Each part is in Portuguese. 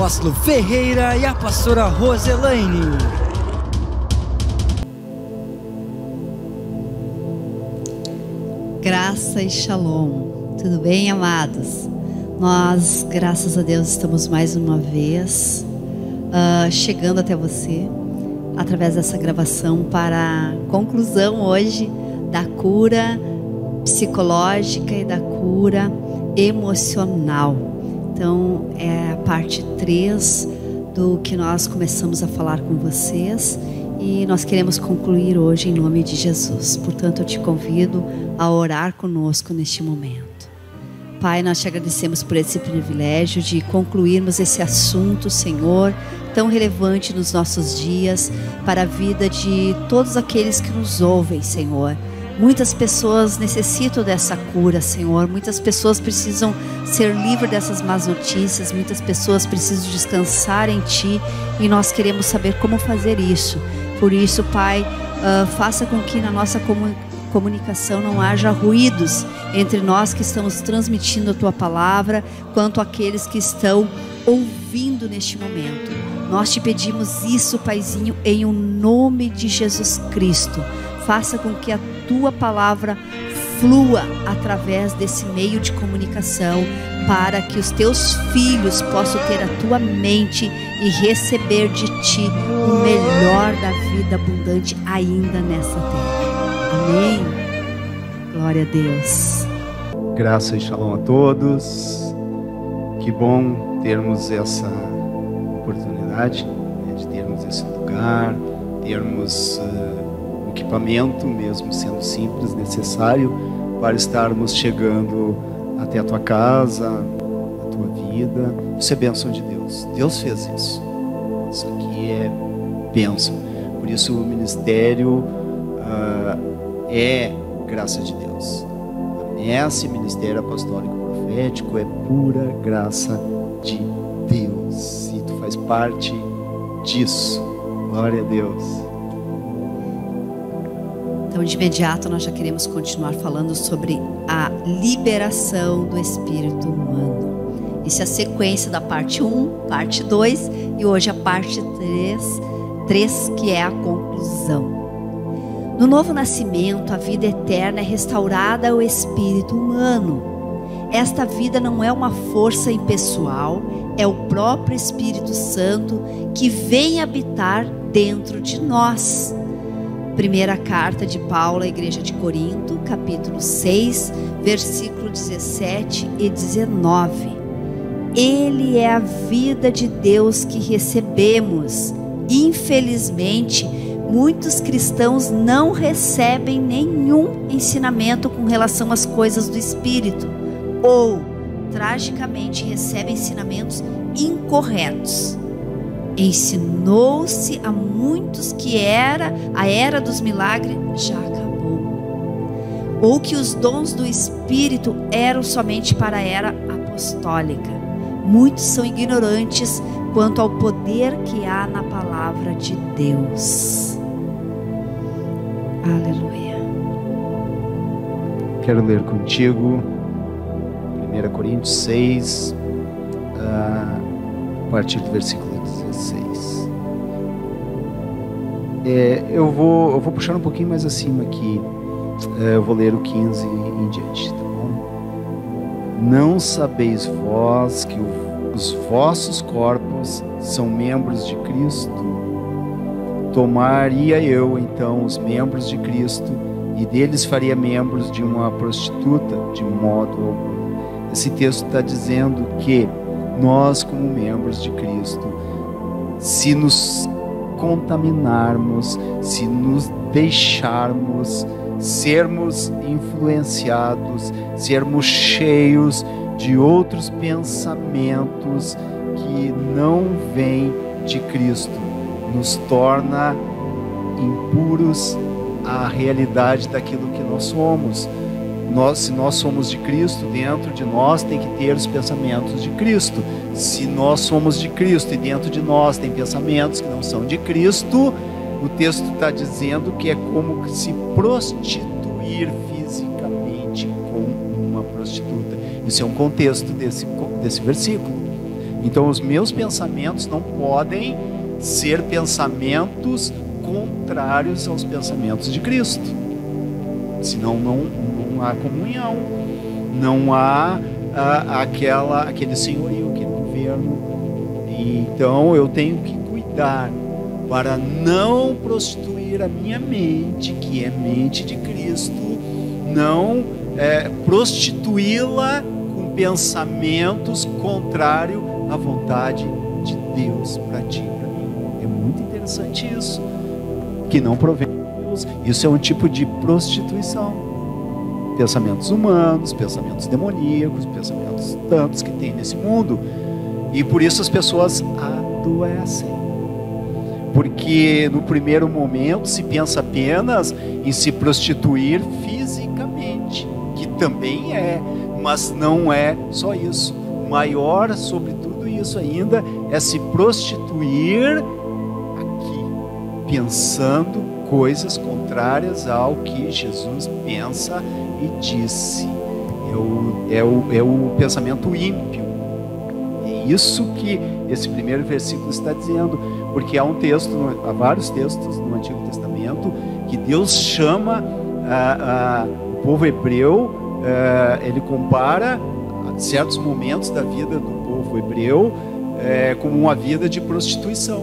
apóstolo Ferreira e a pastora Roselaine. Graça e Shalom, tudo bem, amados? Nós, graças a Deus, estamos mais uma vez chegando até você através dessa gravação para a conclusão hoje da cura psicológica e da cura emocional. Então é a parte 3 do que nós começamos a falar com vocês e nós queremos concluir hoje em nome de Jesus. Portanto, eu te convido a orar conosco neste momento. Pai, nós te agradecemos por esse privilégio de concluirmos esse assunto, Senhor, tão relevante nos nossos dias, para a vida de todos aqueles que nos ouvem, Senhor. Muitas pessoas necessitam dessa cura, Senhor. Muitas pessoas precisam ser livres dessas más notícias. Muitas pessoas precisam descansar em Ti. E nós queremos saber como fazer isso. Por isso, Pai, faça com que na nossa comunicação não haja ruídos entre nós que estamos transmitindo a Tua palavra, quanto aqueles que estão ouvindo neste momento. Nós te pedimos isso, Paizinho, em o nome de Jesus Cristo. Faça com que a Tua palavra flua através desse meio de comunicação, para que os Teus filhos possam ter a Tua mente e receber de Ti o melhor da vida abundante ainda nessa terra. Amém? Glória a Deus. Graça e Shalom a todos. Que bom termos essa oportunidade, né, de termos esse lugar, termos equipamento, mesmo sendo simples, necessário para estarmos chegando até a tua casa, a tua vida. Isso é bênção de Deus. Deus fez isso. Isso aqui é bênção. Por isso o ministério é graça de Deus. Esse ministério apostólico profético é pura graça de Deus. E tu faz parte disso. Glória a Deus. Então, de imediato, nós já queremos continuar falando sobre a liberação do espírito humano. Isso é a sequência da parte 1, parte 2 e hoje a parte 3, que é a conclusão. No novo nascimento, a vida eterna é restaurada ao espírito humano. Esta vida não é uma força impessoal, é o próprio Espírito Santo que vem habitar dentro de nós. Primeira carta de Paulo à igreja de Corinto, capítulo 6, versículo 17 e 19. Ele é a vida de Deus que recebemos. Infelizmente, muitos cristãos não recebem nenhum ensinamento com relação às coisas do Espírito, ou, tragicamente, recebem ensinamentos incorretos. Ensinou-se a muitos que a era dos milagres já acabou, ou que os dons do Espírito eram somente para a era apostólica. Muitos são ignorantes quanto ao poder que há na palavra de Deus. Aleluia. Quero ler contigo 1 Coríntios 6, a partir do versículo 16. Eu vou puxar um pouquinho mais acima aqui. Eu vou ler o 15 em diante, tá bom? Não sabeis vós que os vossos corpos são membros de Cristo? Tomaria eu então os membros de Cristo e deles faria membros de uma prostituta? De modo algum. Esse texto está dizendo que nós, como membros de Cristo, se nos contaminarmos, se nos deixarmos sermos influenciados, sermos cheios de outros pensamentos que não vêm de Cristo, nos torna impuros à realidade daquilo que nós somos. Se nós somos de Cristo, dentro de nós tem que ter os pensamentos de Cristo. Se nós somos de Cristo e dentro de nós tem pensamentos que não são de Cristo, o texto está dizendo que é como se prostituir fisicamente com uma prostituta. Isso é um contexto desse versículo. Então os meus pensamentos não podem ser pensamentos contrários aos pensamentos de Cristo. Senão não há comunhão, não há aquele senhorio, aquele governo. Então eu tenho que cuidar para não prostituir a minha mente, que é mente de Cristo, não prostituí-la com pensamentos contrários à vontade de Deus para ti e para mim. É muito interessante isso, que não provém de Deus. Isso é um tipo de prostituição. Pensamentos humanos, pensamentos demoníacos, pensamentos tantos que tem nesse mundo. E por isso as pessoas adoecem. Porque no primeiro momento se pensa apenas em se prostituir fisicamente, que também mas não é só isso. Maior sobre tudo isso ainda é se prostituir aqui, pensando coisas contrárias ao que Jesus pensa e disse. É o pensamento ímpio. É isso que esse primeiro versículo está dizendo, porque há vários textos no Antigo Testamento que Deus chama o povo hebreu, ele compara certos momentos da vida do povo hebreu como uma vida de prostituição,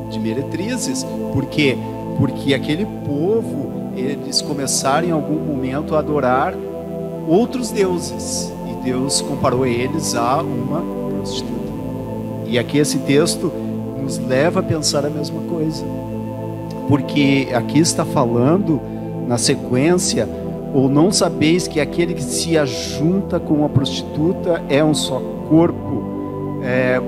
de meretrizes. Por quê? Porque aquele povo, eles começaram em algum momento a adorar outros deuses, e Deus comparou eles a uma prostituta. E aqui esse texto nos leva a pensar a mesma coisa, porque aqui está falando na sequência: ou não sabeis que aquele que se ajunta com uma prostituta é um só corpo,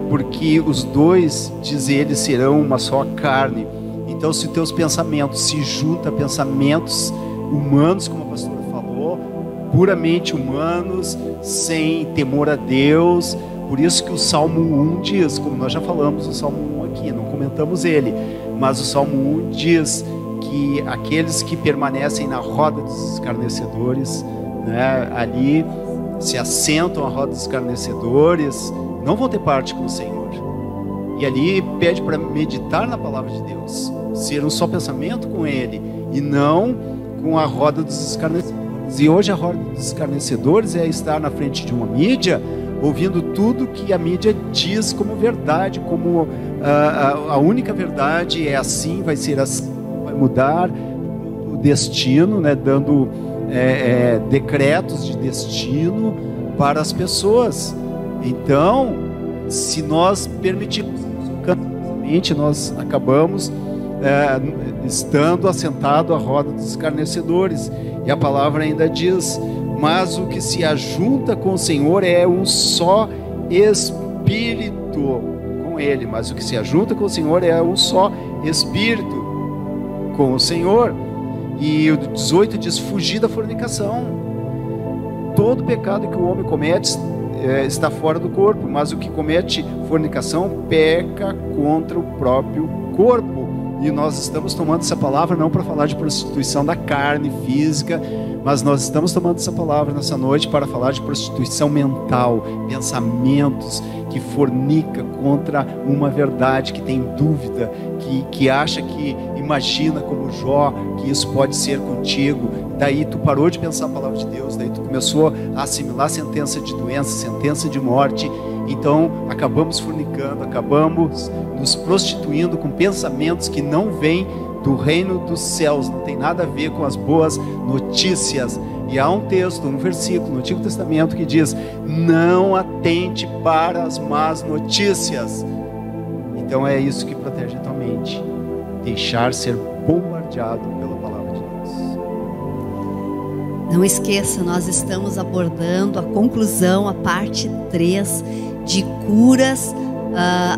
porque os dois, diz ele, serão uma só carne. Então, se teus pensamentos se juntam a pensamentos humanos, como a pastora falou, puramente humanos, sem temor a Deus, por isso que o Salmo 1 diz, como nós já falamos o Salmo 1 aqui, não comentamos ele, mas o Salmo 1 diz que aqueles que permanecem na roda dos escarnecedores, né, ali se assentam à roda dos escarnecedores, não vão ter parte com o Senhor. E ali pede para meditar na palavra de Deus, ser um só pensamento com Ele, e não com a roda dos escarnecedores. E hoje a roda dos escarnecedores é estar na frente de uma mídia, ouvindo tudo que a mídia diz como verdade, como a única verdade é assim, vai ser assim, vai mudar o destino, né, dando decretos de destino para as pessoas. Então, se nós permitirmos, nós acabamos estando assentado à roda dos escarnecedores. E a palavra ainda diz: mas o que se ajunta com o Senhor é um só espírito com Ele. Mas o que se ajunta com o Senhor é um só espírito com o Senhor. E o 18 diz: fugir da fornicação. Todo pecado que o homem comete está fora do corpo, mas o que comete fornicação peca contra o próprio corpo. E nós estamos tomando essa palavra não para falar de prostituição da carne física, mas nós estamos tomando essa palavra nessa noite para falar de prostituição mental, pensamentos que fornica contra uma verdade, que tem dúvida, que acha que imagina como Jó, que isso pode ser contigo. Daí tu parou de pensar a palavra de Deus, daí tu começou a assimilar sentença de doença, sentença de morte. Então acabamos fornicando, acabamos nos prostituindo com pensamentos que não vêm do reino dos céus, não tem nada a ver com as boas notícias. E há um texto, um versículo no Antigo Testamento que diz: não atente para as más notícias. Então é isso que protege a tua mente, deixar ser bombardeado pela palavra de Deus. Não esqueça, nós estamos abordando a conclusão, a parte 3 de curas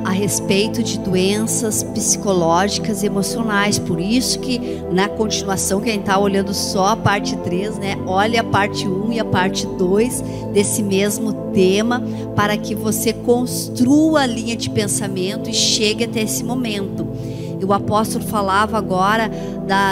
a respeito de doenças psicológicas e emocionais. Por isso que na continuação, quem está olhando só a parte 3, né, olha a parte 1 e a parte 2 desse mesmo tema, para que você construa a linha de pensamento e chegue até esse momento. E o apóstolo falava agora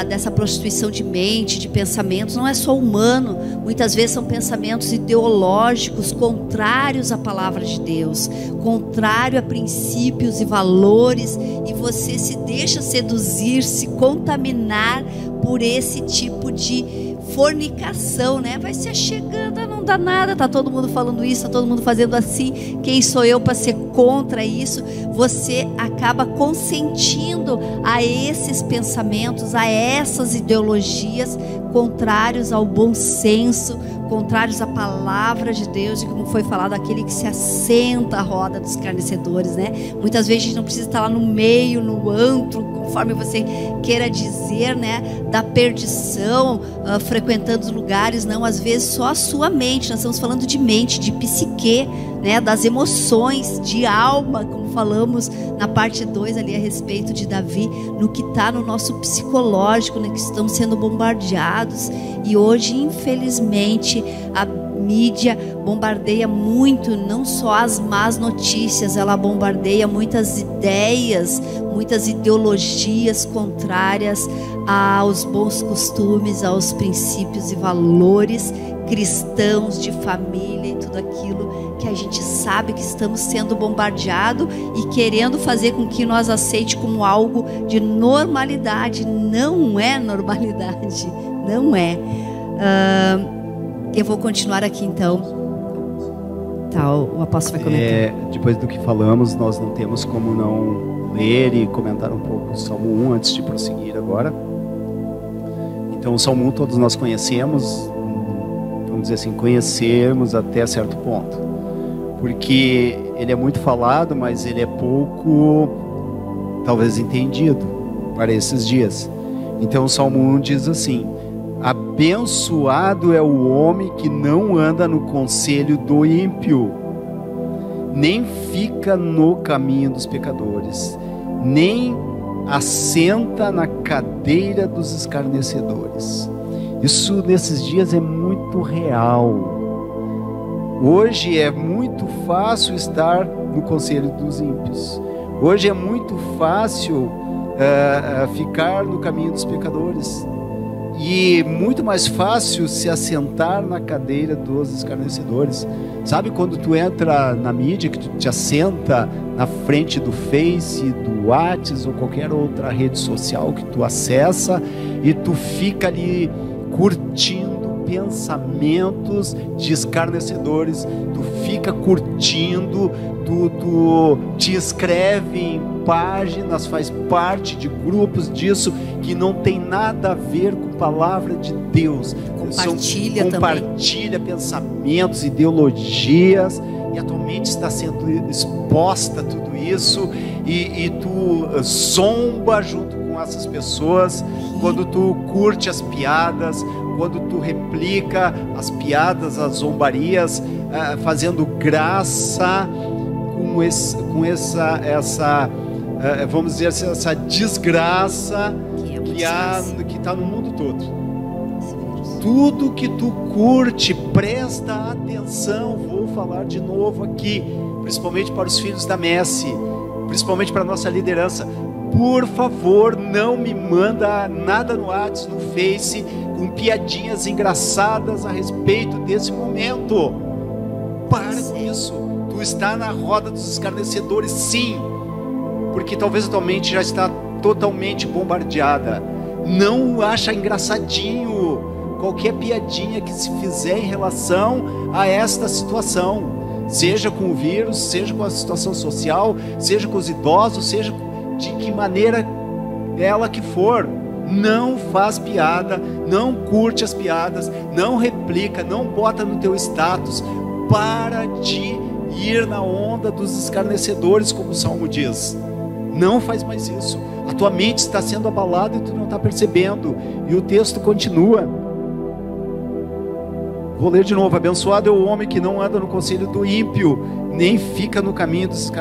dessa prostituição de mente, de pensamentos. Não é só humano, muitas vezes são pensamentos ideológicos contrários à palavra de Deus, contrário a princípios e valores, e você se deixa seduzir, se contaminar por esse tipo de fornicação, né? Vai se achegando, não dá nada, tá todo mundo falando isso, tá todo mundo fazendo assim, quem sou eu para ser contra isso? Você acaba consentindo a esses pensamentos, a essas ideologias contrários ao bom senso, contrários à palavra de Deus, e como foi falado, aquele que se assenta à roda dos escarnecedores, né? Muitas vezes a gente não precisa estar lá no meio, no antro, conforme você queira dizer, né, da perdição, frequentando os lugares, não, às vezes só a sua mente. Nós estamos falando de mente, de psique, né, das emoções, de alma, como falamos na parte 2 ali a respeito de Davi, no que está no nosso psicológico, né, que estamos sendo bombardeados. E hoje, infelizmente, a mídia bombardeia muito, não só as más notícias, ela bombardeia muitas ideias, muitas ideologias contrárias aos bons costumes, aos princípios e valores cristãos, de família e tudo aquilo que a gente sabe que estamos sendo bombardeados e querendo fazer com que nós aceite como algo de normalidade. Não é normalidade, não é. Eu vou continuar aqui então. Tá, o apóstolo vai comentar. Depois do que falamos, nós não temos como não ler e comentar um pouco o Salmo 1 antes de prosseguir agora. Então o Salmo 1 todos nós conhecemos, vamos dizer assim, conhecemos até certo ponto, porque ele é muito falado, mas ele é pouco, talvez, entendido para esses dias. Então o Salmo 1 diz assim: abençoado é o homem que não anda no conselho do ímpio, nem fica no caminho dos pecadores, nem assenta na cadeira dos escarnecedores. Isso nesses dias é muito real. Hoje é muito fácil estar no conselho dos ímpios. Hoje é muito fácil ficar no caminho dos pecadores. E muito mais fácil se assentar na cadeira dos escarnecedores. Sabe quando tu entra na mídia, que tu te assenta na frente do Face, do WhatsApp ou qualquer outra rede social que tu acessa, e tu fica ali curtindo pensamentos de escarnecedores, tu fica curtindo, tu te inscreve em páginas, faz parte de grupos disso que não tem nada a ver com a palavra de Deus. Compartilha pensamentos, ideologias, e atualmente está sendo exposta a tudo isso, e tu zomba junto com essas pessoas quando tu curte as piadas, quando tu replica as piadas, as zombarias, fazendo graça com essa vamos dizer assim, essa desgraça que está no mundo todo. Tudo que tu curte, presta atenção. Vou falar de novo aqui, principalmente para os filhos da Messi, principalmente para a nossa liderança. Por favor, não me manda nada no WhatsApp, no Face, com piadinhas engraçadas a respeito desse momento. Para com isso. Tu está na roda dos escarnecedores, sim, porque talvez a tua mente já está totalmente bombardeada. Não acha engraçadinho qualquer piadinha que se fizer em relação a esta situação, seja com o vírus, seja com a situação social, seja com os idosos, seja de que maneira ela que for. Não faz piada, não curte as piadas, não replica, não bota no teu status. Para de ir na onda dos escarnecedores, como o Salmo diz. Não faz mais isso. A tua mente está sendo abalada e tu não está percebendo. E o texto continua. Vou ler de novo. Abençoado é o homem que não anda no conselho do ímpio, nem fica no caminho dos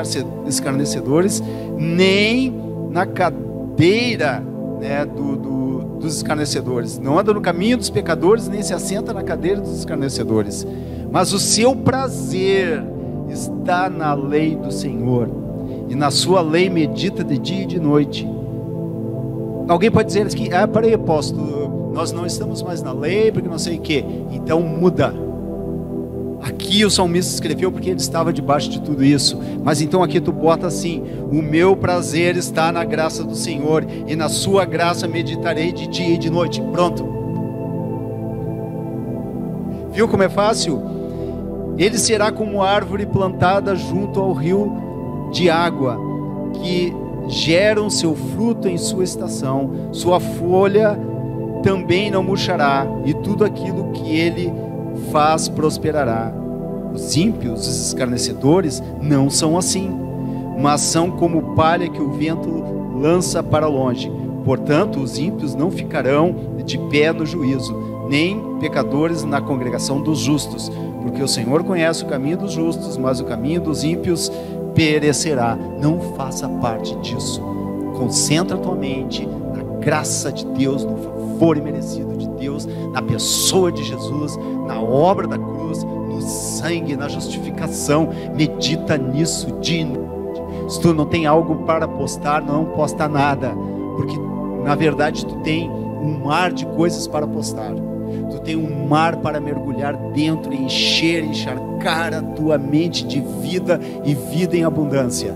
escarnecedores, nem na cadeira, né, dos escarnecedores. Não anda no caminho dos pecadores, nem se assenta na cadeira dos escarnecedores. Mas o seu prazer está na lei do Senhor, e na sua lei medita de dia e de noite. Alguém pode dizer que, peraí, apóstolo, nós não estamos mais na lei, porque não sei o que. Então muda. Aqui o salmista escreveu porque ele estava debaixo de tudo isso. Mas então aqui tu bota assim: o meu prazer está na graça do Senhor, e na sua graça meditarei de dia e de noite. Pronto. Viu como é fácil? Ele será como árvore plantada junto ao rio de água, que geram seu fruto em sua estação, sua folha também não murchará, e tudo aquilo que ele faz prosperará. Os ímpios, os escarnecedores, não são assim, mas são como palha que o vento lança para longe. Portanto, os ímpios não ficarão de pé no juízo, nem pecadores na congregação dos justos, porque o Senhor conhece o caminho dos justos, mas o caminho dos ímpios perecerá. Não faça parte disso. Concentra tua mente na graça de Deus, no favor imerecido de Deus, na pessoa de Jesus, na obra da cruz, no sangue, na justificação. Medita nisso dia e noite. Se tu não tem algo para postar, não posta nada, porque na verdade tu tem um mar de coisas para postar. Tu tem um mar para mergulhar dentro e encher, encharcar a tua mente de vida e vida em abundância.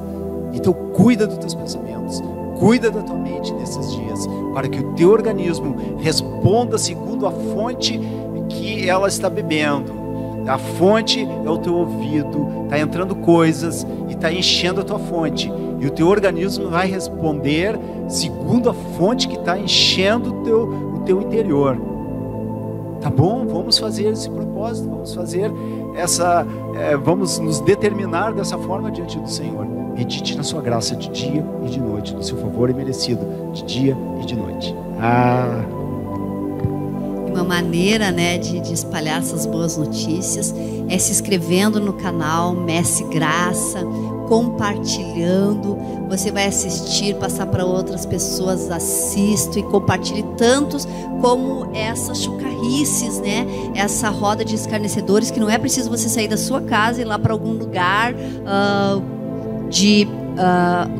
Então cuida dos teus pensamentos, cuida da tua mente nesses dias, para que o teu organismo responda segundo a fonte que ela está bebendo. A fonte é o teu ouvido, está entrando coisas e está enchendo a tua fonte, e o teu organismo vai responder segundo a fonte que está enchendo o teu interior. Tá bom? Vamos fazer esse propósito, vamos fazer vamos nos determinar dessa forma diante do Senhor. Medite na sua graça de dia e de noite, no seu favor imerecido de dia e de noite. Uma maneira, né, de espalhar essas boas notícias é se inscrevendo no canal Messi Graça, compartilhando. Você vai assistir, passar para outras pessoas, assista e compartilhe, tantos como essas chucarrices, né? Essa roda de escarnecedores, que não é preciso você sair da sua casa e ir lá para algum lugar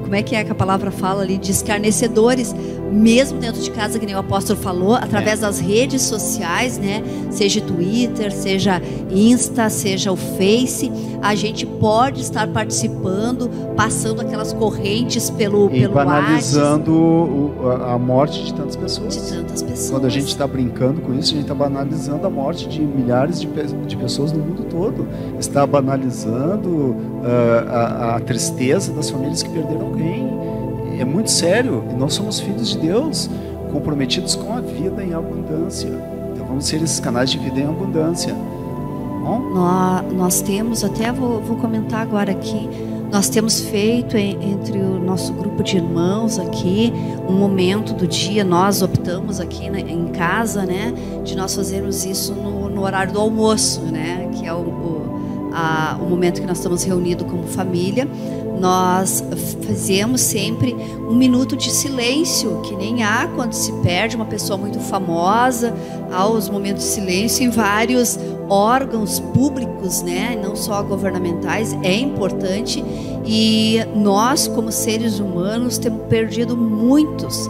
como é que a palavra fala ali? De escarnecedores, mesmo dentro de casa, que nem o apóstolo falou, através das redes sociais, né? Seja Twitter, seja Insta, seja o Face, a gente pode estar participando, passando aquelas correntes pelo banalizando a morte de tantas pessoas. De tantas pessoas. Quando a gente está brincando com isso, a gente está banalizando a morte de milhares de pessoas no mundo todo. Está banalizando a tristeza das famílias que perderam alguém. É muito sério, e nós somos filhos de Deus, comprometidos com a vida em abundância. Então vamos ser esses canais de vida em abundância. Bom? Nós temos, até vou comentar agora aqui, nós temos feito entre o nosso grupo de irmãos aqui um momento do dia. Nós optamos aqui em casa, né, de nós fazermos isso no horário do almoço, né, que é o momento que nós estamos reunidos como família. Nós fazemos sempre um minuto de silêncio, que nem há quando se perde uma pessoa muito famosa. Há os momentos de silêncio em vários órgãos públicos, né? Não só governamentais. É importante, e nós, como seres humanos, temos perdido muitos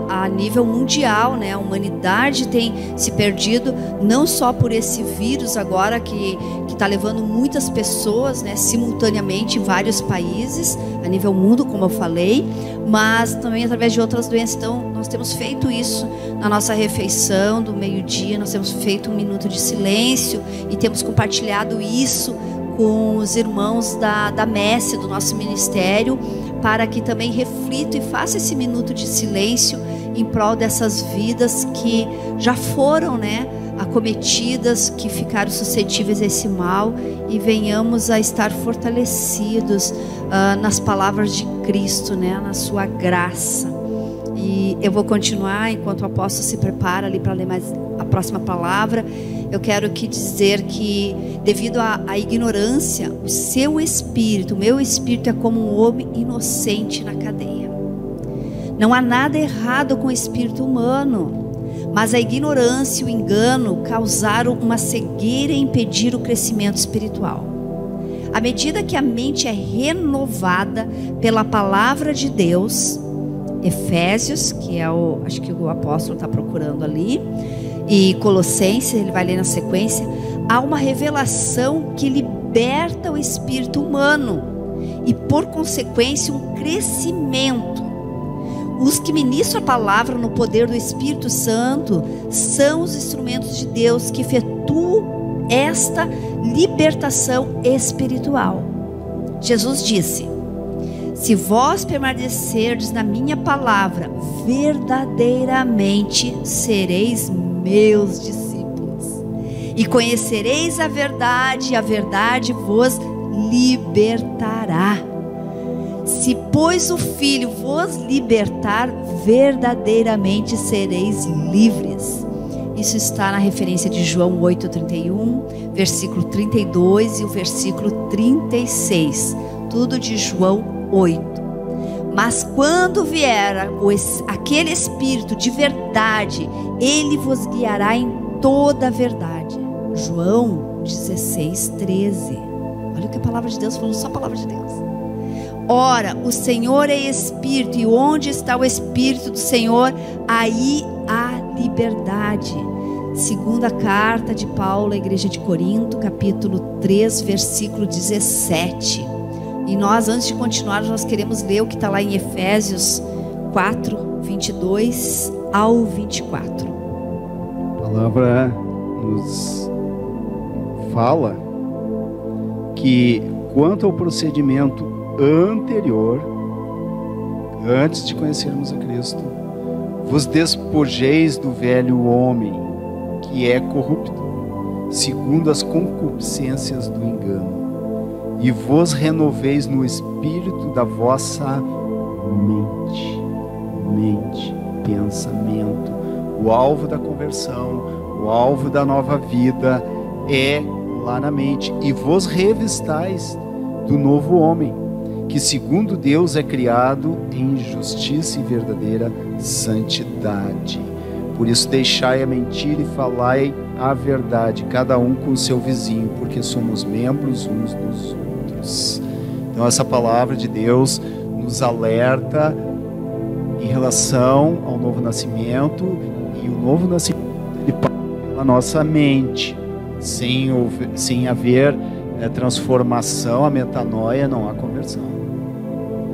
a nível mundial, né? A humanidade tem se perdido, não só por esse vírus agora que está levando muitas pessoas, né, simultaneamente em vários países, a nível mundo, como eu falei, mas também através de outras doenças. Então, nós temos feito isso na nossa refeição do meio-dia, nós temos feito um minuto de silêncio e temos compartilhado isso com os irmãos da Messi, do nosso ministério, para que também reflitam e façam esse minuto de silêncio em prol dessas vidas que já foram, né, acometidas, que ficaram suscetíveis a esse mal, e venhamos a estar fortalecidos nas palavras de Cristo, né, na sua graça. E eu vou continuar enquanto o apóstolo se prepara ali para ler mais a próxima palavra. Eu quero dizer que, devido à ignorância, o seu espírito, o meu espírito, é como um homem inocente na cadeia. Não há nada errado com o espírito humano, mas a ignorância e o engano causaram uma cegueira e impediram o crescimento espiritual. À medida que a mente é renovada pela palavra de Deus, Efésios, que é acho que o apóstolo está procurando ali, e Colossenses, ele vai ler na sequência. Há uma revelação que liberta o espírito humano e, por consequência, um crescimento. Os que ministram a palavra no poder do Espírito Santo são os instrumentos de Deus que efetuam esta libertação espiritual. Jesus disse: se vós permanecerdes na minha palavra, verdadeiramente sereis meus discípulos, e conhecereis a verdade vos libertará. Se, pois, o Filho vos libertar, verdadeiramente sereis livres. Isso está na referência de João 8:31, versículo 32 e o versículo 36. Tudo de João 8. Mas quando vier aquele Espírito de verdade, ele vos guiará em toda a verdade. João 16:13. Olha o que a palavra de Deus falou, só a palavra de Deus. Ora, o Senhor é Espírito, e onde está o Espírito do Senhor, aí há liberdade. Segunda carta de Paulo à igreja de Corinto, capítulo 3, versículo 17. E nós, antes de continuar, nós queremos ler o que está lá em Efésios 4, 22 ao 24. A palavra nos fala que, quanto ao procedimento anterior, antes de conhecermos a Cristo, vos despojeis do velho homem, que é corrupto, segundo as concupiscências do engano, e vos renoveis no espírito da vossa mente, pensamento. O alvo da conversão, o alvo da nova vida é lá na mente, e vos revistais do novo homem, que segundo Deus é criado em justiça e verdadeira santidade. Por isso deixai a mentira e falai a verdade, cada um com o seu vizinho, porque somos membros uns dos outros. Então essa palavra de Deus nos alerta em relação ao novo nascimento, e o novo nascimento ele passa pela nossa mente. Sem haver transformação, a metanoia, não há conversão.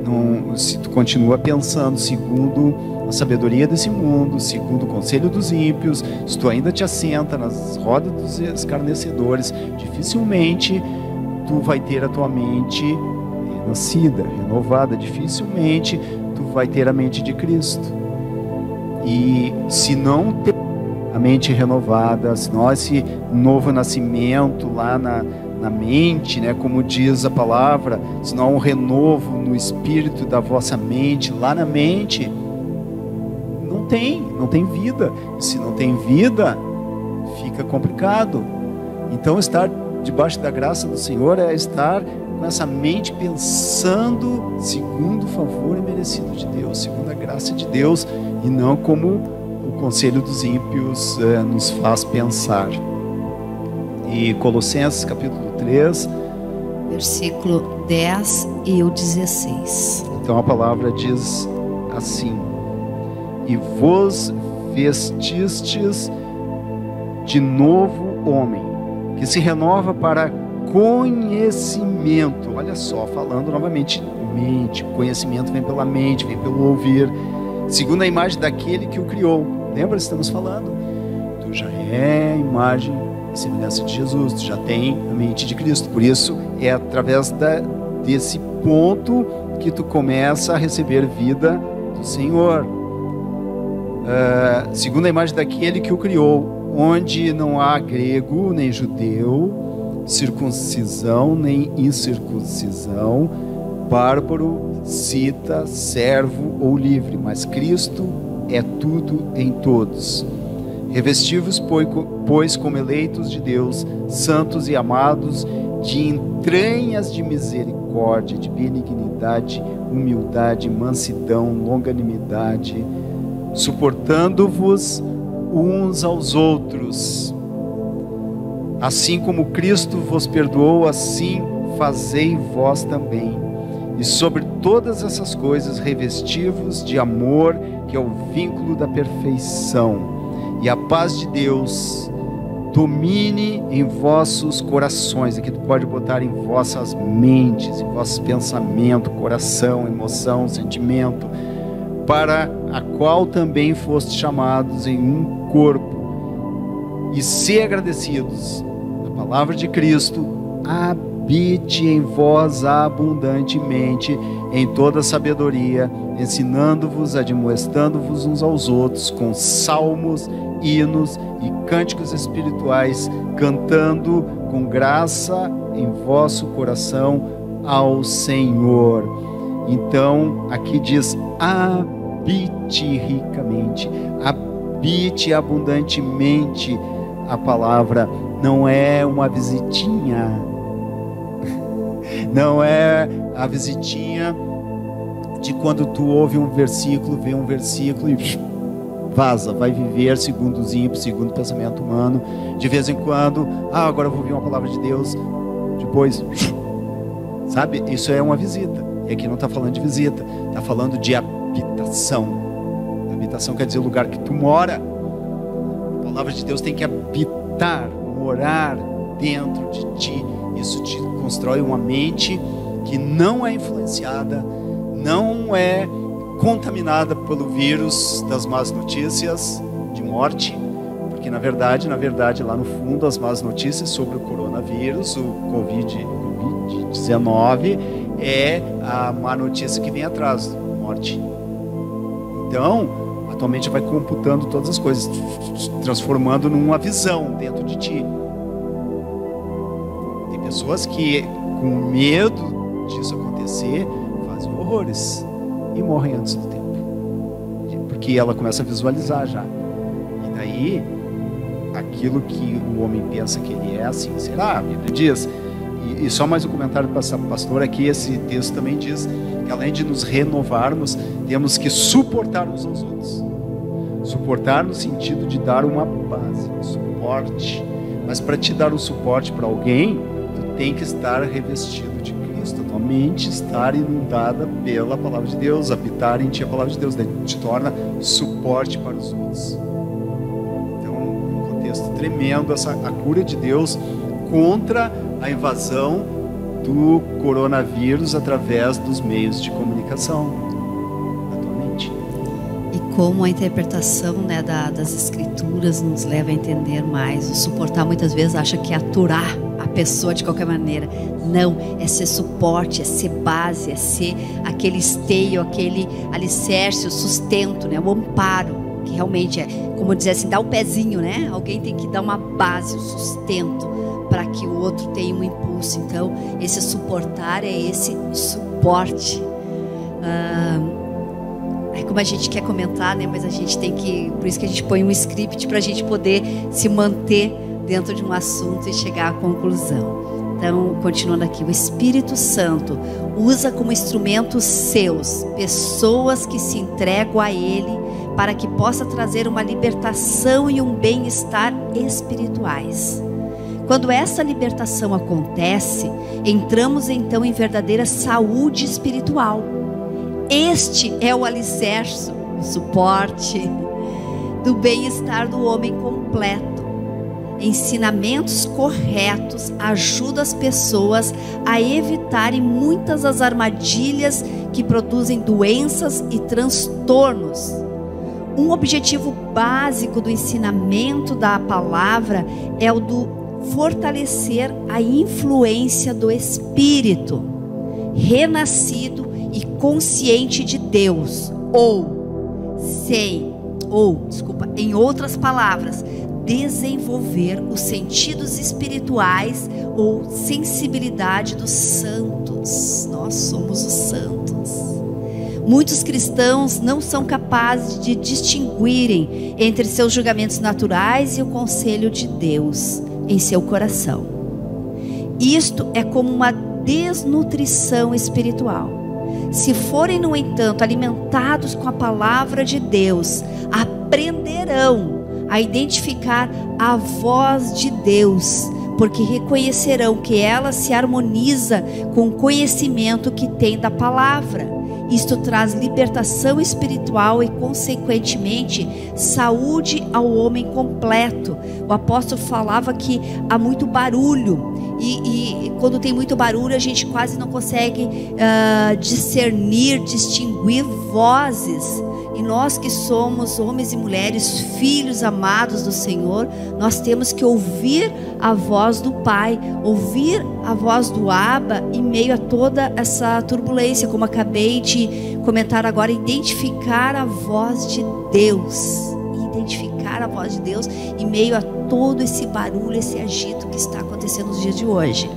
Não, se tu continua pensando segundo a sabedoria desse mundo, segundo o conselho dos ímpios, se tu ainda te assenta nas rodas dos escarnecedores, dificilmente tu vai ter a tua mente renascida, renovada. Dificilmente tu vai ter a mente de Cristo. E se não ter a mente renovada, se não esse novo nascimento lá na mente, né, como diz a palavra, se não há um renovo no espírito da vossa mente, lá na mente, não tem vida. E se não tem vida, fica complicado. Então estar debaixo da graça do Senhor é estar com essa mente pensando segundo o favor merecido de Deus, segundo a graça de Deus, e não como o conselho dos ímpios nos faz pensar. E Colossenses capítulo 3, versículo 10 e o 16. Então a palavra diz assim: e vos vestistes de novo homem, que se renova para conhecimento. Olha só, falando novamente, mente. O conhecimento vem pela mente, vem pelo ouvir, segundo a imagem daquele que o criou. Lembra, estamos falando, tu já é a imagem e semelhança de Jesus, tu já tem a mente de Cristo. Por isso é através desse ponto que tu começa a receber vida do Senhor, segundo a imagem daquele que o criou, onde não há grego nem judeu, circuncisão nem incircuncisão, bárbaro, cita, servo ou livre, mas Cristo é tudo em todos. Revesti-vos, pois, como eleitos de Deus, santos e amados, de entranhas de misericórdia, de benignidade, humildade, mansidão, longanimidade, suportando-vos uns aos outros. Assim como Cristo vos perdoou, assim fazei vós também. E sobre todas essas coisas revesti-vos de amor, que é o vínculo da perfeição. E a paz de Deus domine em vossos corações. Aqui tu pode botar em vossas mentes, em vossos pensamentos, coração, emoção, sentimento, para a qual também fostes chamados em um corpo. E ser agradecidos. A palavra de Cristo habite em vós abundantemente, em toda sabedoria, ensinando-vos, admoestando-vos uns aos outros, com salmos, hinos e cânticos espirituais, cantando com graça em vosso coração ao Senhor. Então, aqui diz: habite ricamente, habite abundantemente. A palavra não é uma visitinha, não é a visitinha de quando tu ouve um versículo, vê um versículo e vaza, vai viver segundo os ímpios, segundo o pensamento humano. De vez em quando, agora eu vou ouvir uma palavra de Deus, depois, sabe, isso é uma visita. E aqui não está falando de visita, está falando de habitação. Habitação quer dizer o lugar que tu mora. A palavra de Deus tem que habitar, morar dentro de ti. Isso te constrói uma mente que não é influenciada, não é contaminada pelo vírus das más notícias de morte, porque na verdade, lá no fundo, as más notícias sobre o coronavírus, o Covid-19, é a má notícia que vem atrás, morte. Então, atualmente vai computando todas as coisas, transformando numa visão dentro de ti. Tem pessoas que, com medo disso acontecer, fazem horrores e morrem antes do tempo, porque ela começa a visualizar já. E daí, aquilo que o homem pensa que ele é, assim será. A Bíblia diz. E só mais um comentário para essa pastora aqui, esse texto também diz que além de nos renovarmos, temos que suportar uns aos outros. Suportar no sentido de dar uma base, um suporte. Mas para te dar um suporte para alguém, tu tem que estar revestido de Cristo. A tua mente estar inundada pela palavra de Deus, habitar em ti a palavra de Deus, daí te torna suporte para os outros. Então, um contexto tremendo, a cura de Deus contra a invasão do coronavírus através dos meios de comunicação, atualmente. E como a interpretação, né, das escrituras nos leva a entender mais. O suportar muitas vezes acha que é aturar a pessoa de qualquer maneira. Não, é ser suporte, é ser base, é ser aquele esteio, aquele alicerce, o sustento, né, o amparo, que realmente é, como dizer assim, dar o pezinho, né? Alguém tem que dar uma base, o sustento, para que o outro tenha um impulso. Então, esse suportar é esse suporte. É como a gente quer comentar, né? Mas a gente tem que, por isso que a gente põe um script para a gente poder se manter dentro de um assunto e chegar à conclusão. Então, continuando aqui, o Espírito Santo usa como instrumentos seus pessoas que se entregam a Ele para que possa trazer uma libertação e um bem-estar espirituais. Quando essa libertação acontece, entramos então em verdadeira saúde espiritual. Este é o alicerce, o suporte do bem-estar do homem completo. Ensinamentos corretos ajudam as pessoas a evitarem muitas das armadilhas que produzem doenças e transtornos. Um objetivo básico do ensinamento da palavra é o do fortalecer a influência do Espírito, renascido e consciente de Deus, em outras palavras, desenvolver os sentidos espirituais ou sensibilidade dos santos. Nós somos os santos. Muitos cristãos não são capazes de distinguirem entre seus julgamentos naturais e o conselho de Deus em seu coração. Isto é como uma desnutrição espiritual. Se forem, no entanto, alimentados com a palavra de Deus, aprenderão a identificar a voz de Deus porque reconhecerão que ela se harmoniza com o conhecimento que tem da palavra. Isto traz libertação espiritual e, consequentemente, saúde ao homem completo. O apóstolo falava que há muito barulho, e quando tem muito barulho a gente quase não consegue discernir, distinguir vozes. E nós que somos homens e mulheres, filhos amados do Senhor, nós temos que ouvir a voz do Pai, ouvir a voz do Abba em meio a toda essa turbulência, como acabei de comentar agora, identificar a voz de Deus, identificar a voz de Deus em meio a todo esse barulho, esse agito que está acontecendo nos dias de hoje.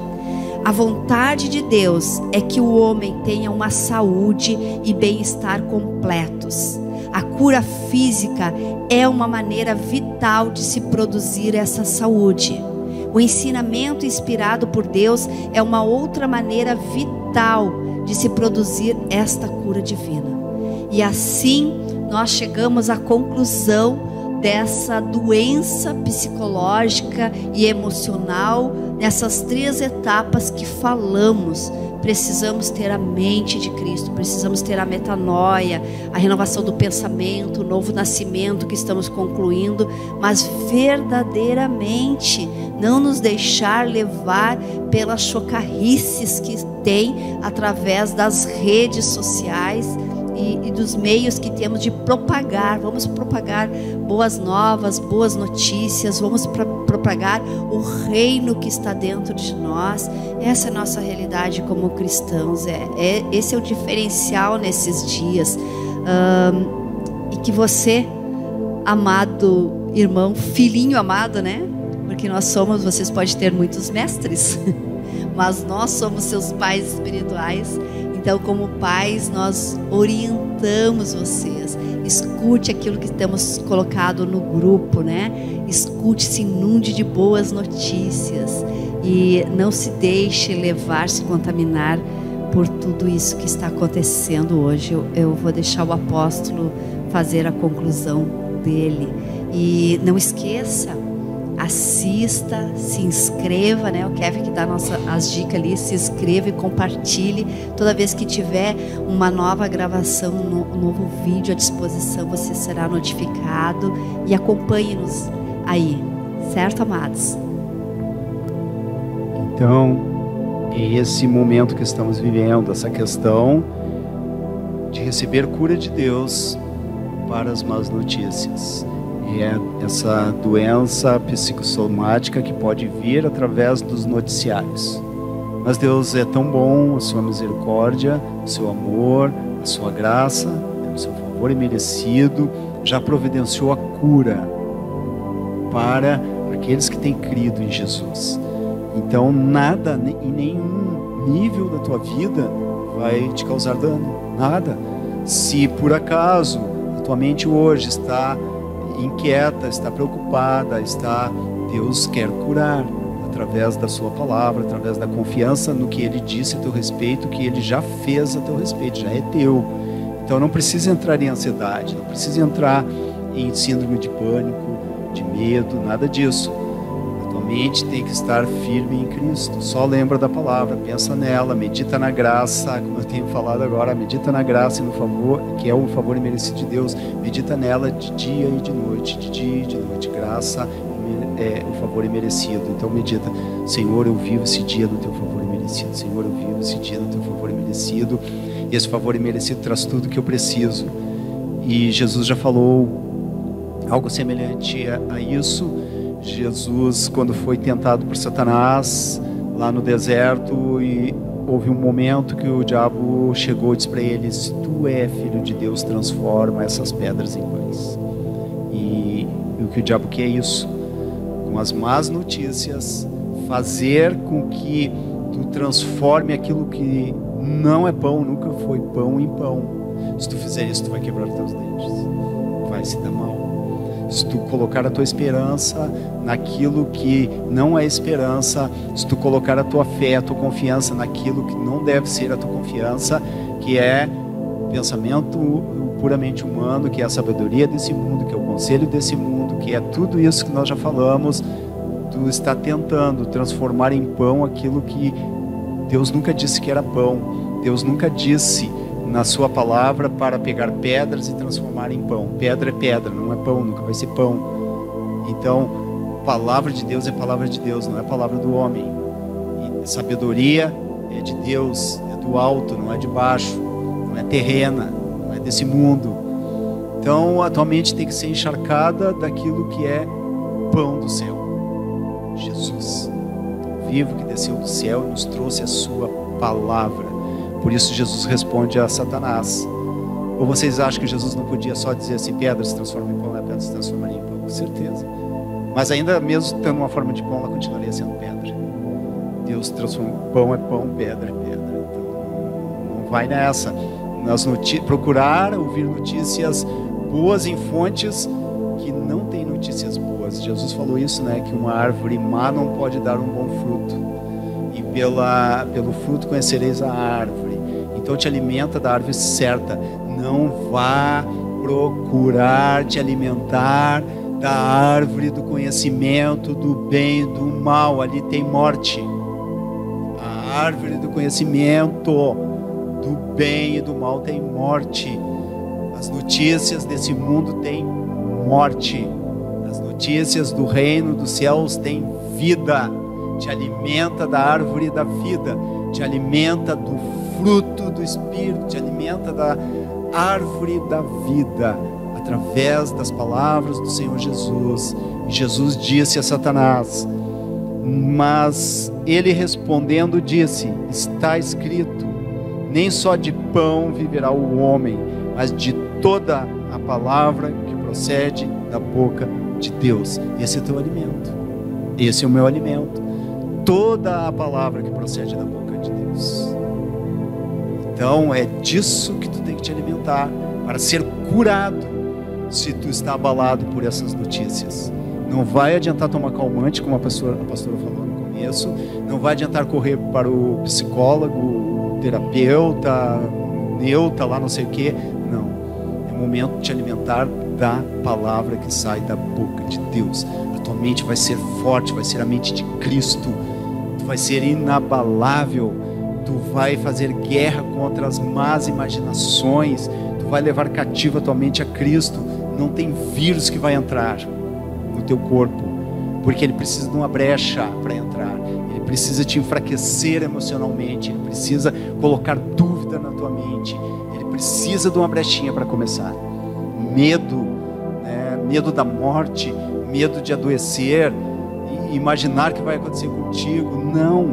A vontade de Deus é que o homem tenha uma saúde e bem-estar completos. A cura física é uma maneira vital de se produzir essa saúde. O ensinamento inspirado por Deus é uma outra maneira vital de se produzir esta cura divina. E assim nós chegamos à conclusão dessa doença psicológica e emocional, nessas 3 etapas que falamos. Precisamos ter a mente de Cristo, precisamos ter a metanoia, a renovação do pensamento, o novo nascimento que estamos concluindo, mas verdadeiramente não nos deixar levar pelas chocarrices que tem através das redes sociais e dos meios que temos de propagar. Vamos propagar boas novas, boas notícias, vamos propagar o reino que está dentro de nós. Essa é a nossa realidade como cristãos, esse é o diferencial nesses dias. E que você, amado irmão, filhinho amado, né? Porque vocês podem ter muitos mestres, mas nós somos seus pais espirituais. Então, como pais, nós orientamos vocês. Escute aquilo que temos colocado no grupo, né? Escute, se inunde de boas notícias e não se deixe levar, se contaminar por tudo isso que está acontecendo hoje. Eu vou deixar o apóstolo fazer a conclusão dele. E não esqueça, assista, se inscreva, né? O Kevin que dá as dicas ali, se inscreva e compartilhe. Toda vez que tiver uma nova gravação, um novo vídeo à disposição, você será notificado. E acompanhe-nos aí, certo, amados? Então, esse momento que estamos vivendo, essa questão de receber cura de Deus para as más notícias. É essa doença psicossomática que pode vir através dos noticiários. Mas Deus é tão bom, a sua misericórdia, o seu amor, a sua graça, o seu favor imerecido, já providenciou a cura para aqueles que têm crido em Jesus. Então nada, em nenhum nível da tua vida vai te causar dano, nada. Se por acaso a tua mente hoje está inquieta, está preocupada, Deus quer curar através da sua palavra, através da confiança no que Ele disse a teu respeito, que Ele já fez a teu respeito, já é teu. Então não precisa entrar em ansiedade, não precisa entrar em síndrome de pânico, de medo, nada disso. A tua mente tem que estar firme em Cristo. Só lembra da palavra, pensa nela, medita na graça, como eu tenho falado agora, medita na graça e no favor, que é o favor imerecido de Deus. Medita nela de dia e de noite, graça, o favor imerecido. Então medita, Senhor, eu vivo esse dia no teu favor imerecido. Senhor, eu vivo esse dia no teu favor imerecido. E esse favor imerecido traz tudo que eu preciso. E Jesus já falou algo semelhante a isso. Jesus, quando foi tentado por Satanás lá no deserto, e houve um momento que o diabo chegou e disse para ele: se tu é filho de Deus, transforma essas pedras em pães. E o que o diabo quer é isso, com as más notícias, fazer com que tu transforme aquilo que não é pão, nunca foi pão, em pão. Se tu fizer isso, tu vai quebrar os teus dentes, vai se dar mal. Se tu colocar a tua esperança naquilo que não é esperança, se tu colocar a tua fé, a tua confiança naquilo que não deve ser a tua confiança, que é pensamento puramente humano, que é a sabedoria desse mundo, que é o conselho desse mundo, que é tudo isso que nós já falamos, tu está tentando transformar em pão aquilo que Deus nunca disse que era pão. Deus nunca disse na sua palavra para pegar pedras e transformar em pão. Pedra é pedra, não é pão, nunca vai ser pão. Então, palavra de Deus é palavra de Deus, não é palavra do homem. E sabedoria é de Deus, é do alto, não é de baixo, não é terrena, não é desse mundo. Então, a tua mente tem que ser encharcada daquilo que é pão do céu. Jesus, vivo que desceu do céu e nos trouxe a sua palavra. Por isso Jesus responde a Satanás. Ou vocês acham que Jesus não podia só dizer assim, pedra se transforma em pão, a pedra se transformaria em pão? Com certeza. Mas ainda mesmo tendo uma forma de pão, ela continuaria sendo pedra. Deus transforma pão é pão, pedra é pedra. Então não vai nessa. Procurar ouvir notícias boas em fontes que não tem notícias boas. Jesus falou isso, né? Que uma árvore má não pode dar um bom fruto. E pelo fruto conhecereis a árvore. Então te alimenta da árvore certa. Não vá procurar te alimentar da árvore do conhecimento do bem e do mal. Ali tem morte. A árvore do conhecimento do bem e do mal tem morte. As notícias desse mundo têm morte. As notícias do reino dos céus têm vida. Te alimenta da árvore da vida. Te alimenta do fruto do Espírito. Te alimenta da árvore da vida. Através das palavras do Senhor Jesus. E Jesus disse a Satanás, mas ele respondendo disse, está escrito, nem só de pão viverá o homem, mas de toda a palavra que procede da boca de Deus. Esse é o teu alimento. Esse é o meu alimento. Toda a palavra que procede da boca de Deus. Então é disso que tu tem que te alimentar para ser curado. Se tu está abalado por essas notícias, não vai adiantar tomar calmante, como a pastora falou no começo. Não vai adiantar correr para o psicólogo, o terapeuta, neuta, lá não sei o que. Não, é o momento de te alimentar da palavra que sai da boca de Deus. A tua mente vai ser forte, vai ser a mente de Cristo. Tu vai ser inabalável. Tu vai fazer guerra contra as más imaginações. Tu vai levar cativa a tua mente a Cristo. Não tem vírus que vai entrar no teu corpo, porque ele precisa de uma brecha para entrar. Ele precisa te enfraquecer emocionalmente. Ele precisa colocar dúvida na tua mente. Ele precisa de uma brechinha para começar. Medo, medo da morte, medo de adoecer, e imaginar que vai acontecer contigo. Não,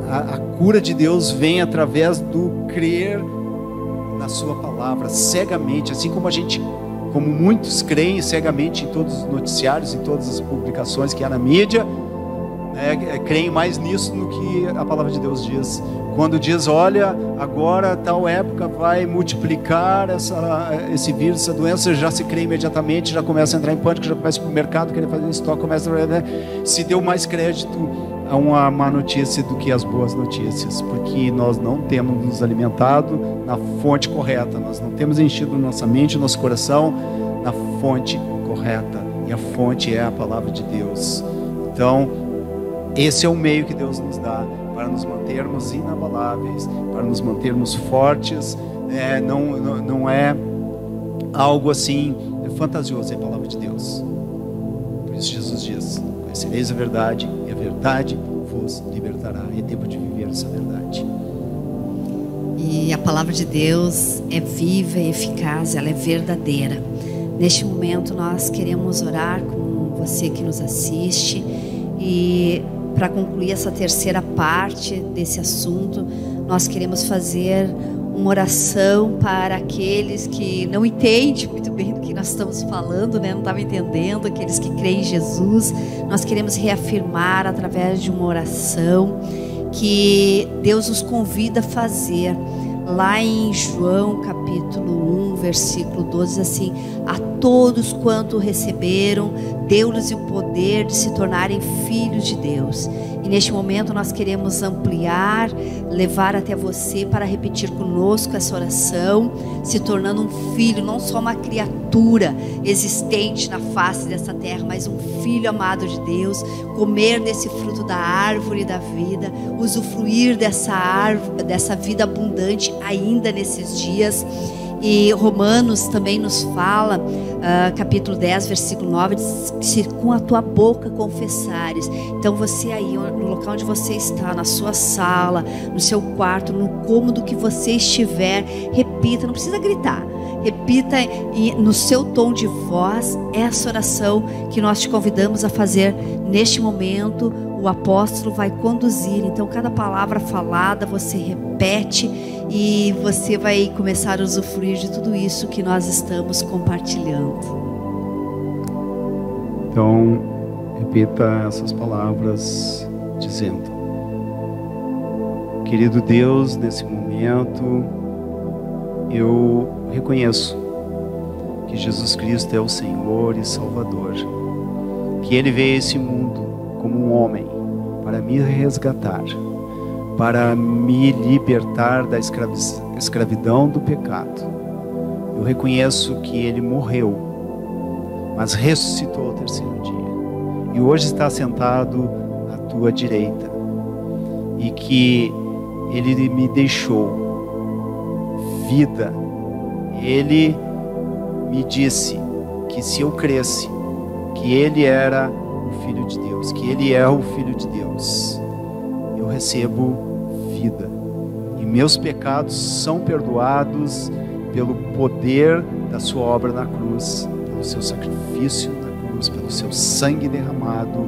a cura de Deus vem através do crer na sua palavra, cegamente, assim como muitos creem cegamente em todos os noticiários, em todas as publicações que há na mídia, creem mais nisso do que a palavra de Deus diz. Quando diz, olha, agora tal época vai multiplicar esse vírus, essa doença, já se crê imediatamente, já começa a entrar em pânico, já começa para o mercado querer fazer estoque, se deu mais crédito a uma má notícia do que as boas notícias, porque nós não temos nos alimentado na fonte correta, nós não temos enchido nossa mente, nosso coração na fonte correta, e a fonte é a palavra de Deus. Então esse é o meio que Deus nos dá para nos mantermos inabaláveis, para nos mantermos fortes. Não é algo assim fantasioso, é a palavra de Deus. Por isso Jesus diz, conhecereis a verdade e a verdade vos libertará. É tempo de viver essa verdade. E a palavra de Deus é viva, é eficaz, ela é verdadeira. Neste momento nós queremos orar com você que nos assiste, e para concluir essa terceira parte desse assunto, nós queremos fazer uma oração para aqueles que não entendem muito bem do que nós estamos falando, não estavam entendendo, aqueles que creem em Jesus. Nós queremos reafirmar através de uma oração que Deus nos convida a fazer. Lá em João capítulo 1, versículo 12, diz assim: a todos quanto receberam, deu-lhes o poder de se tornarem filhos de Deus. E neste momento nós queremos ampliar, levar até você para repetir conosco essa oração, se tornando um filho, não só uma criatura existente na face dessa terra, mas um filho amado de Deus, comer desse fruto da árvore da vida, usufruir dessa árvore, dessa vida abundante ainda nesses dias. E Romanos também nos fala, capítulo 10, versículo 9, diz: se com a tua boca confessares. Então você aí, no local onde você está, na sua sala, no seu quarto, no cômodo que você estiver, repita, não precisa gritar, repita no seu tom de voz essa oração que nós te convidamos a fazer neste momento. O apóstolo vai conduzir, então cada palavra falada você repete e você vai começar a usufruir de tudo isso que nós estamos compartilhando. Então, repita essas palavras dizendo: querido Deus, nesse momento eu reconheço que Jesus Cristo é o Senhor e Salvador, que Ele veio a esse mundo como um homem para me resgatar, para me libertar da escravidão do pecado. Eu reconheço que Ele morreu, mas ressuscitou ao terceiro dia, e hoje está sentado à tua direita, e que Ele me deixou vida. Ele me disse que se eu cresce que Ele era o Filho de Deus, que Ele é o Filho de Deus, eu recebo vida, e meus pecados são perdoados pelo poder da sua obra na cruz, pelo seu sacrifício na cruz, pelo seu sangue derramado,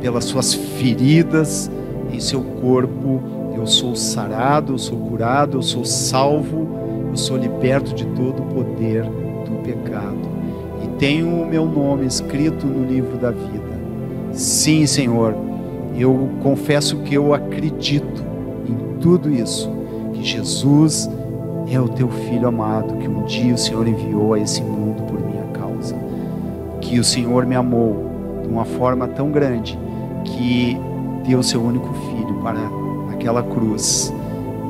pelas suas feridas em seu corpo. Eu sou sarado, eu sou curado, eu sou salvo, eu sou liberto de todo o poder do pecado, e tenho o meu nome escrito no livro da vida. Sim, Senhor, eu confesso que eu acredito em tudo isso, que Jesus é o teu Filho amado, que um dia o Senhor enviou a esse mundo por minha causa, que o Senhor me amou de uma forma tão grande que deu seu único Filho para naquela cruz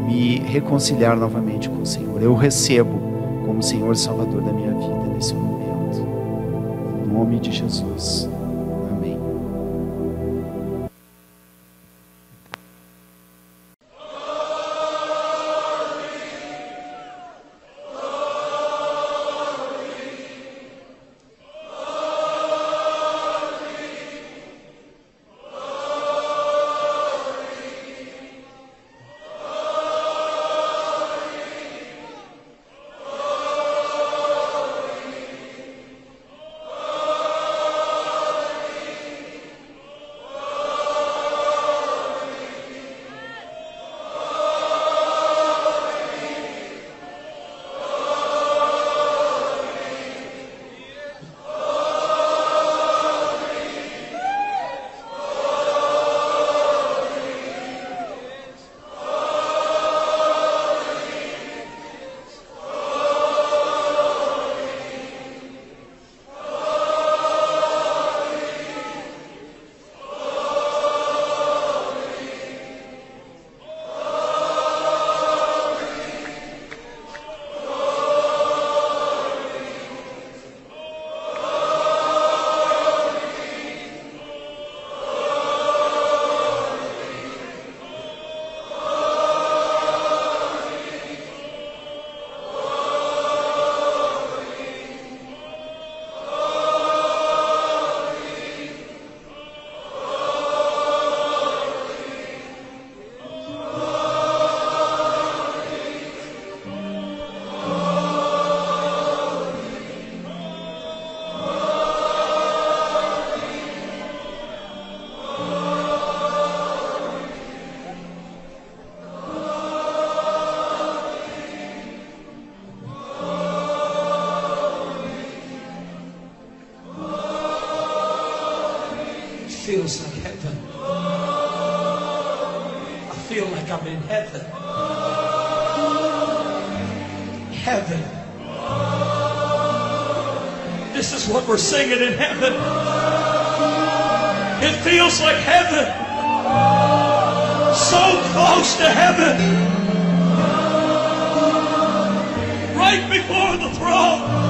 me reconciliar novamente com o Senhor. Eu recebo como Senhor e Salvador da minha vida nesse momento, em nome de Jesus. Amém. Feels like heaven. I feel like I'm in heaven. Heaven. This is what we're singing in heaven. It feels like heaven. So close to heaven. Right before the throne.